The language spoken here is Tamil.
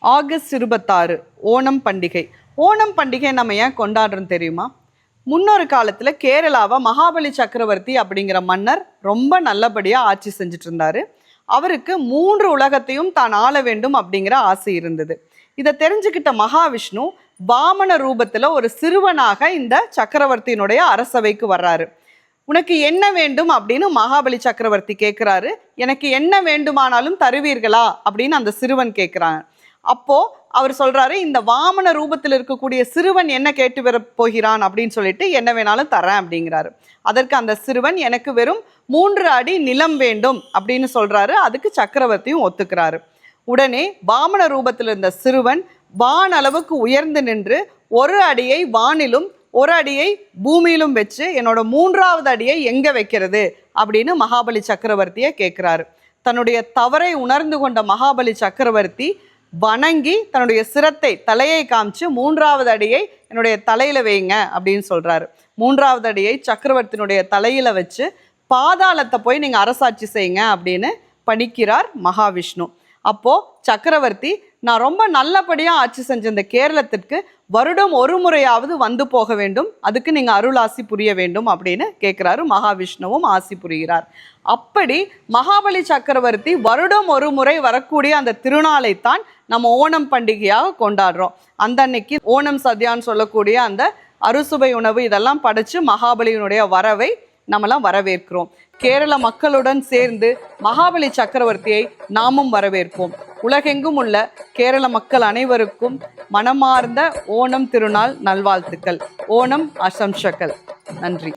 ஆகஸ்ட் 26 ஓணம் பண்டிகை. ஓணம் பண்டிகை நம்ம ஏன் கொண்டாடுறோம் தெரியுமா? முன்னொரு காலத்தில் கேரளாவை மகாபலி சக்கரவர்த்தி அப்படிங்கிற மன்னர் ரொம்ப நல்லபடியாக ஆட்சி செஞ்சுட்டு இருந்தாரு. அவருக்கு 3 உலகத்தையும் தான் ஆள வேண்டும் அப்படிங்கிற ஆசை இருந்தது. இதை தெரிஞ்சுக்கிட்ட மகாவிஷ்ணு வாமன ரூபத்தில் ஒரு சிறுவனாக இந்த சக்கரவர்த்தியினுடைய அரசவைக்கு வர்றாரு. உனக்கு என்ன வேண்டும் அப்படின்னு மகாபலி சக்கரவர்த்தி கேட்குறாரு. எனக்கு என்ன வேண்டுமானாலும் தருவீர்களா அப்படின்னு அந்த சிறுவன் கேட்குறாங்க. அப்போ அவர் சொல்றாரு, இந்த வாமன ரூபத்தில் இருக்கக்கூடிய சிறுவன் என்ன கேட்டு வர போகிறான் அப்படின்னு சொல்லிட்டு என்ன வேணாலும் தரேன் அப்படிங்கிறாரு. அதற்கு அந்த சிறுவன் எனக்கு வெறும் 3 அடி நிலம் வேண்டும் அப்படின்னு சொல்றாரு. அதுக்கு சக்கரவர்த்தியும் ஒத்துக்கிறாரு. உடனே வாமன ரூபத்தில் இருந்த சிறுவன் வான் அளவுக்கு உயர்ந்து நின்று 1 அடியை வானிலும் 1 அடியை பூமியிலும் வச்சு என்னோட 3வது அடியை எங்க வைக்கிறது அப்படின்னு மகாபலி சக்கரவர்த்தியை கேட்கிறாரு. தன்னுடைய தவறை உணர்ந்து கொண்ட மகாபலி சக்கரவர்த்தி வணங்கி தன்னுடைய சிரத்தை தலையை காமிச்சு 3வது அடியை என்னுடைய தலையில வைங்க அப்படின்னு சொல்றாரு. 3வது அடியை சக்கரவர்த்தியினுடைய தலையில வச்சு பாதாளத்தை போய் நீங்க அரசாட்சி செய்யுங்க அப்படின்னு பணிக்கிறார் மகாவிஷ்ணு. அப்போ சக்கரவர்த்தி, நான் ரொம்ப நல்லபடியா ஆட்சி செஞ்ச இந்த கேரளத்திற்கு வருடம் 1 முறையாவது வந்து போக வேண்டும், அதுக்கு நீங்க அருளாசி புரிய வேண்டும் அப்படின்னு கேட்கிறாரு. மகாவிஷ்ணுவும் ஆசி புரிகிறார். அப்படி மகாபலி சக்கரவர்த்தி வருடம் 1 முறை வரக்கூடிய அந்த திருநாளைத்தான் நம்ம ஓணம் பண்டிகையாக கொண்டாடுறோம். அந்த அன்னைக்கு ஓணம் சத்யான்னு சொல்லக்கூடிய அந்த அறுசுவை உணவு இதெல்லாம் படைச்சு மகாபலியினுடைய வரவை நம்மளாம் வரவேற்கிறோம். கேரள மக்களுடன் சேர்ந்து மகாபலி சக்கரவர்த்தியை நாமும் வரவேற்போம். உலகெங்கும் உள்ள கேரள மக்கள் அனைவருக்கும் மனமார்ந்த ஓணம் திருநாள் நல்வாழ்த்துக்கள். ஓணம் அசம்ஷகல். நன்றி.